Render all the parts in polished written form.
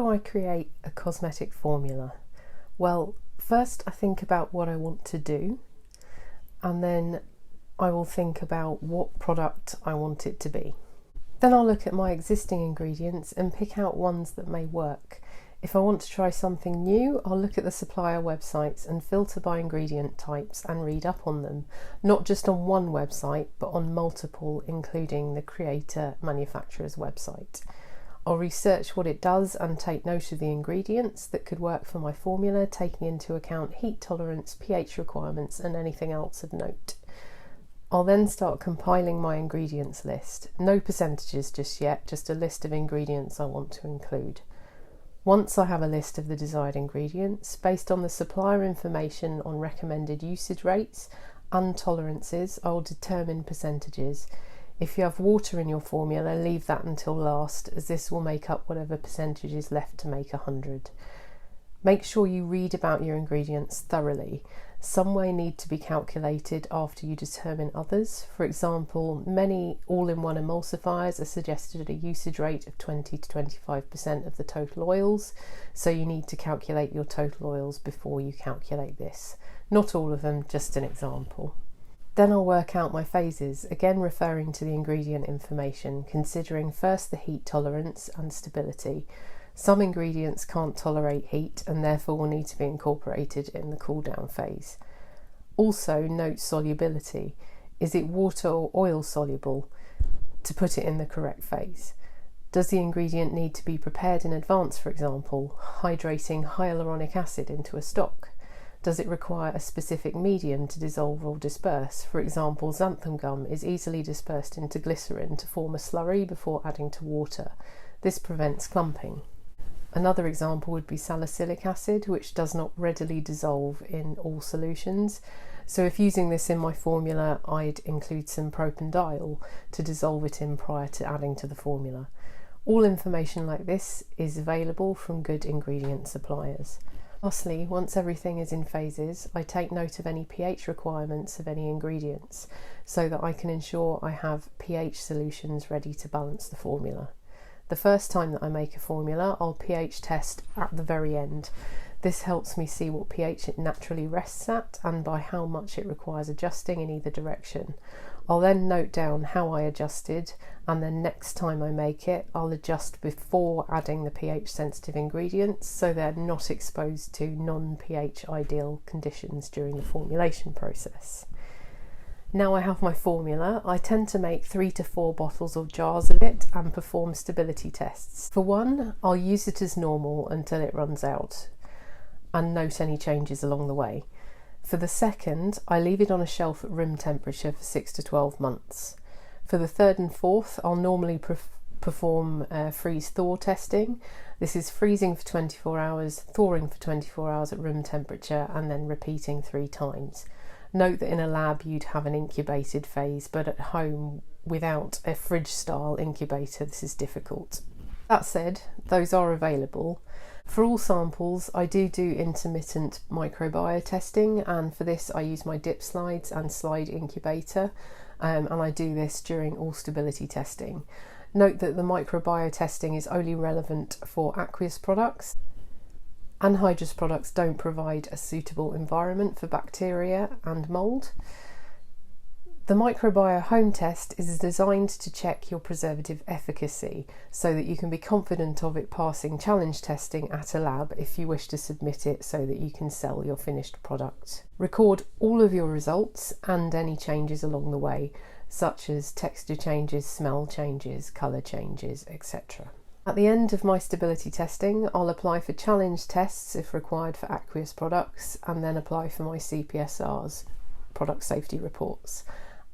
do I create a cosmetic formula? Well, first I think about what I want to do, and then I will think about what product I want it to be. Then I'll look at my existing ingredients and pick out ones that may work. If I want to try something new, I'll look at the supplier websites and filter by ingredient types and read up on them, not just on one website, but on multiple, including the creator manufacturer's website. I'll research what it does and take note of the ingredients that could work for my formula, taking into account heat tolerance, pH requirements, and anything else of note. I'll then start compiling my ingredients list. No percentages just yet, just a list of ingredients I want to include. Once I have a list of the desired ingredients, based on the supplier information on recommended usage rates and tolerances, I will determine percentages. If you have water in your formula, leave that until last, as this will make up whatever percentage is left to make 100. Make sure you read about your ingredients thoroughly. Some may need to be calculated after you determine others. For example, many all-in-one emulsifiers are suggested at a usage rate of 20 to 25% of the total oils, so you need to calculate your total oils before you calculate this. Not all of them, just an example. Then I'll work out my phases, again referring to the ingredient information, considering first the heat tolerance and stability. Some ingredients can't tolerate heat and therefore will need to be incorporated in the cool down phase. Also note solubility. Is it water or oil soluble to put it in the correct phase? Does the ingredient need to be prepared in advance, for example, hydrating hyaluronic acid into a stock? Does it require a specific medium to dissolve or disperse? For example, xanthan gum is easily dispersed into glycerin to form a slurry before adding to water. This prevents clumping. Another example would be salicylic acid, which does not readily dissolve in all solutions. So if using this in my formula, I'd include some propanediol to dissolve it in prior to adding to the formula. All information like this is available from good ingredient suppliers. Lastly, once everything is in phases, I take note of any pH requirements of any ingredients so that I can ensure I have pH solutions ready to balance the formula. The first time that I make a formula, I'll pH test at the very end. This helps me see what pH it naturally rests at and by how much it requires adjusting in either direction. I'll then note down how I adjusted, and then next time I make it, I'll adjust before adding the pH sensitive ingredients so they're not exposed to non-pH ideal conditions during the formulation process. Now I have my formula, I tend to make 3 to 4 bottles or jars of it and perform stability tests. For one, I'll use it as normal until it runs out and note any changes along the way. For the second, I leave it on a shelf at room temperature for 6 to 12 months. For the third and fourth, I'll normally perform freeze-thaw testing. This is freezing for 24 hours, thawing for 24 hours at room temperature, and then repeating 3 times. Note that in a lab you'd have an incubated phase, but at home without a fridge style incubator this is difficult. That said, those are available. For all samples I do intermittent microbiome testing, and for this I use my dip slides and slide incubator, and I do this during all stability testing. Note that the microbiome testing is only relevant for aqueous products. Anhydrous products don't provide a suitable environment for bacteria and mould. The microbiome home test is designed to check your preservative efficacy so that you can be confident of it passing challenge testing at a lab if you wish to submit it so that you can sell your finished product. Record all of your results and any changes along the way, such as texture changes, smell changes, colour changes, etc. At the end of my stability testing, I'll apply for challenge tests if required for aqueous products, and then apply for my CPSRs, product safety reports.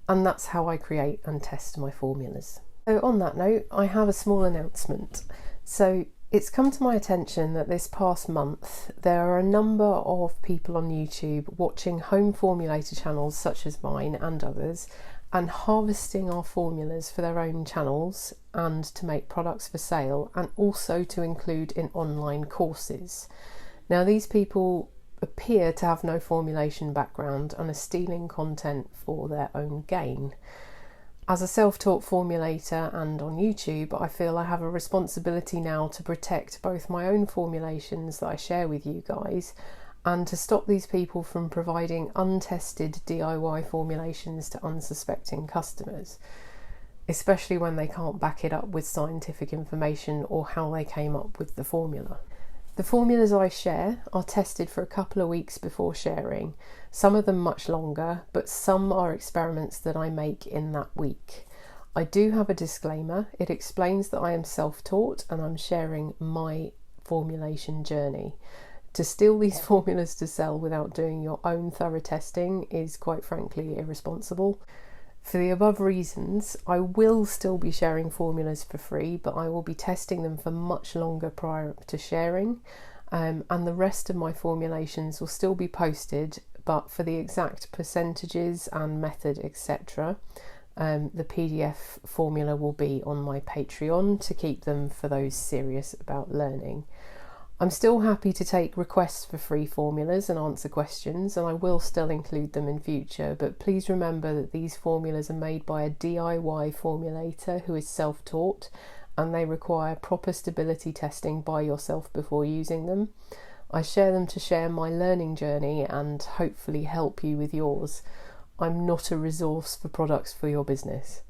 And that's how I create and test my formulas. So on that note, I have a small announcement. So it's come to my attention that this past month there are a number of people on YouTube watching home formulator channels such as mine and others, and harvesting our formulas for their own channels and to make products for sale, and also to include in online courses. Now these people appear to have no formulation background and are stealing content for their own gain. As a self-taught formulator and on YouTube, I feel I have a responsibility now to protect both my own formulations that I share with you guys and to stop these people from providing untested DIY formulations to unsuspecting customers, especially when they can't back it up with scientific information or how they came up with the formula. The formulas I share are tested for a couple of weeks before sharing, some of them much longer, but some are experiments that I make in that week. I do have a disclaimer. It explains that I am self-taught and I'm sharing my formulation journey. To steal these formulas to sell without doing your own thorough testing is quite frankly irresponsible. For the above reasons, I will still be sharing formulas for free, but I will be testing them for much longer prior to sharing, and the rest of my formulations will still be posted, but for the exact percentages and method, etc., the PDF formula will be on my Patreon to keep them for those serious about learning. I'm still happy to take requests for free formulas and answer questions, and I will still include them in future, but please remember that these formulas are made by a DIY formulator who is self-taught, and they require proper stability testing by yourself before using them. I share them to share my learning journey and hopefully help you with yours. I'm not a resource for products for your business.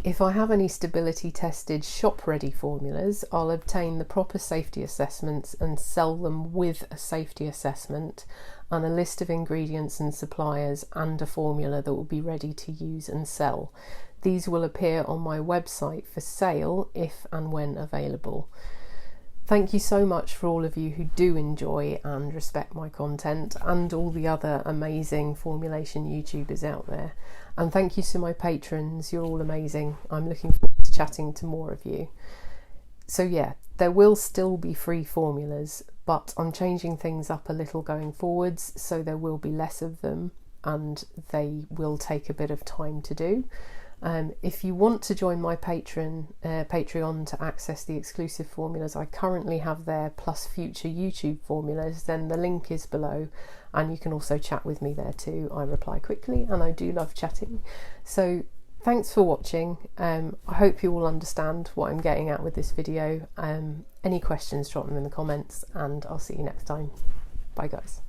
If I have any stability tested shop-ready formulas, I'll obtain the proper safety assessments and sell them with a safety assessment and a list of ingredients and suppliers and a formula that will be ready to use and sell. These will appear on my website for sale if and when available. Thank you so much for all of you who do enjoy and respect my content and all the other amazing formulation YouTubers out there. And thank you to my patrons, you're all amazing. I'm looking forward to chatting to more of you. So yeah, there will still be free formulas, but I'm changing things up a little going forwards, so there will be less of them and they will take a bit of time to do. If you want to join my Patreon to access the exclusive formulas I currently have there, plus future YouTube formulas, then the link is below, and you can also chat with me there too. I reply quickly and I do love chatting. So thanks for watching. I hope you all understand what I'm getting at with this video. Any questions, drop them in the comments, and I'll see you next time. Bye guys.